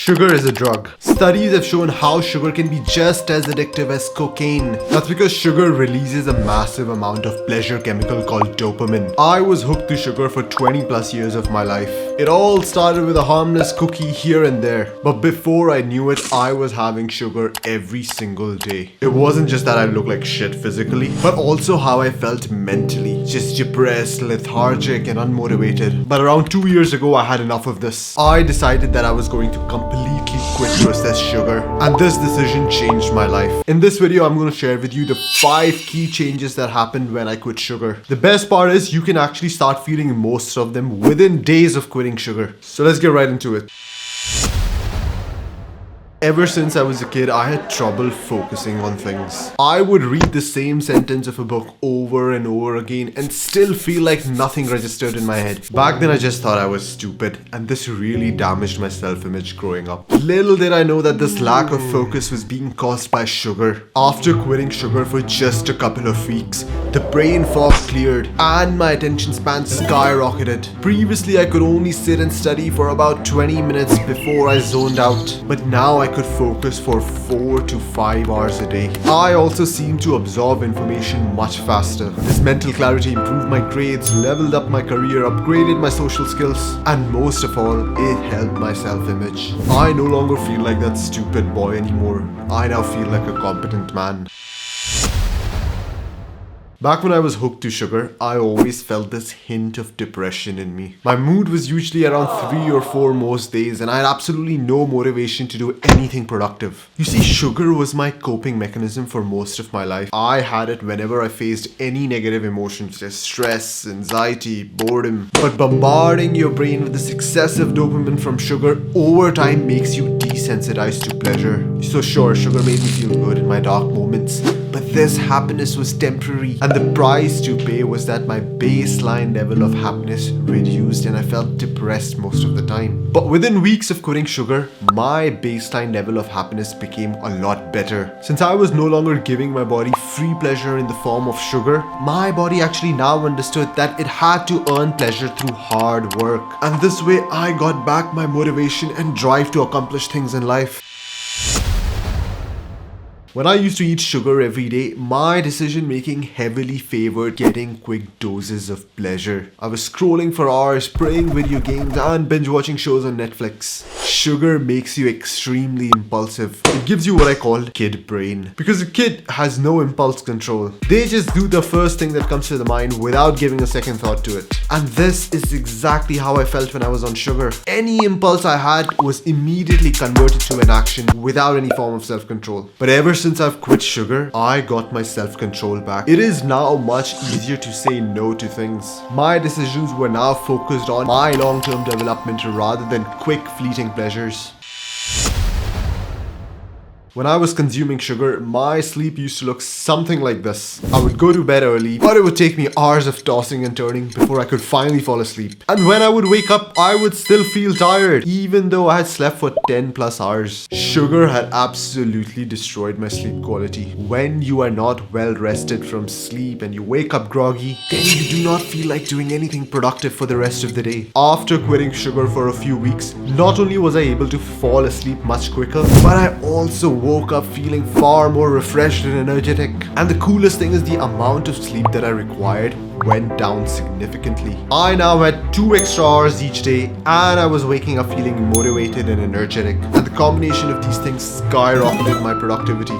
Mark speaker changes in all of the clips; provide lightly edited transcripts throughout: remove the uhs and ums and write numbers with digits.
Speaker 1: Sugar is a drug. Studies have shown how sugar can be just as addictive as cocaine. That's because sugar releases a massive amount of pleasure chemical called dopamine. I was hooked to sugar for 20 plus years of my life. It all started with a harmless cookie here and there. But before I knew it, I was having sugar every single day. It wasn't just that I looked like shit physically, but also how I felt mentally. Just depressed, lethargic, and unmotivated. But around 2 years ago, I had enough of this. I decided that I was going to completely quit processed sugar, and this decision changed my life. In this video, I'm going to share with you the 5 key changes that happened when I quit sugar. The best part is you can actually start feeling most of them within days of quitting sugar. So let's get right into it. Ever since I was a kid, I had trouble focusing on things. I would read the same sentence of a book over and over again and still feel like nothing registered in my head. Back then I just thought I was stupid, and this really damaged my self-image growing up. Little did I know that this lack of focus was being caused by sugar. After quitting sugar for just a couple of weeks, the brain fog cleared and my attention span skyrocketed. Previously I could only sit and study for about 20 minutes before I zoned out, but now I could focus for 4 to 5 hours a day. I also seemed to absorb information much faster. This mental clarity improved my grades, leveled up my career, upgraded my social skills, and most of all, it helped my self-image. I no longer feel like that stupid boy anymore. I now feel like a competent man. Back when I was hooked to sugar, I always felt this hint of depression in me. My mood was usually around 3 or 4 most days, and I had absolutely no motivation to do anything productive. You see, sugar was my coping mechanism for most of my life. I had it whenever I faced any negative emotions, such as stress, anxiety, boredom. But bombarding your brain with this excessive dopamine from sugar over time makes you desensitized to pleasure. So sure, sugar made me feel good in my dark moments, but this happiness was temporary, and the price to pay was that my baseline level of happiness reduced and I felt depressed most of the time. But within weeks of quitting sugar, my baseline level of happiness became a lot better. Since I was no longer giving my body free pleasure in the form of sugar, my body actually now understood that it had to earn pleasure through hard work. And this way I got back my motivation and drive to accomplish things in life. When I used to eat sugar every day, my decision making heavily favored getting quick doses of pleasure. I was scrolling for hours, playing video games and binge watching shows on Netflix. Sugar makes you extremely impulsive. It gives you what I call kid brain. Because a kid has no impulse control. They just do the first thing that comes to the mind without giving a second thought to it. And this is exactly how I felt when I was on sugar. Any impulse I had was immediately converted to an action without any form of self-control. But ever since I've quit sugar, I got my self-control back. It is now much easier to say no to things. My decisions were now focused on my long-term development rather than quick fleeting pleasures. When I was consuming sugar, my sleep used to look something like this. I would go to bed early, but it would take me hours of tossing and turning before I could finally fall asleep. And when I would wake up, I would still feel tired, even though I had slept for 10 plus hours. Sugar had absolutely destroyed my sleep quality. When you are not well rested from sleep and you wake up groggy, then you do not feel like doing anything productive for the rest of the day. After quitting sugar for a few weeks, not only was I able to fall asleep much quicker, but I also woke up feeling far more refreshed and energetic. And the coolest thing is the amount of sleep that I required went down significantly. I now had 2 extra hours each day and I was waking up feeling motivated and energetic. And the combination of these things skyrocketed my productivity.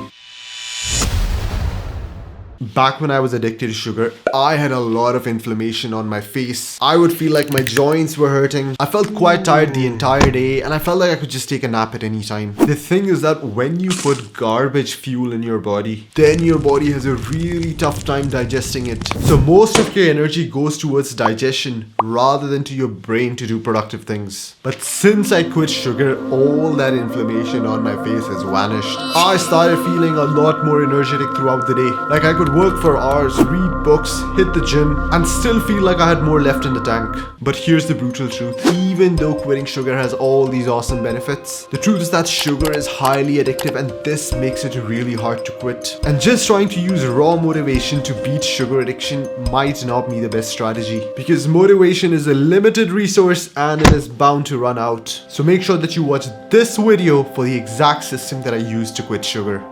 Speaker 1: Back when I was addicted to sugar, I had a lot of inflammation on my face. I would feel like my joints were hurting. I felt quite tired the entire day and I felt like I could just take a nap at any time. The thing is that when you put garbage fuel in your body, then your body has a really tough time digesting it. So most of your energy goes towards digestion rather than to your brain to do productive things. But since I quit sugar, all that inflammation on my face has vanished. I started feeling a lot more energetic throughout the day. Like I could work for hours, read books, hit the gym, and still feel like I had more left in the tank. But here's the brutal truth. Even even though quitting sugar has all these awesome benefits, the truth is that sugar is highly addictive, and this makes it really hard to quit. And just trying to use raw motivation to beat sugar addiction might not be the best strategy, because motivation is a limited resource and it is bound to run out. So make sure that you watch this video for the exact system that I used to quit sugar.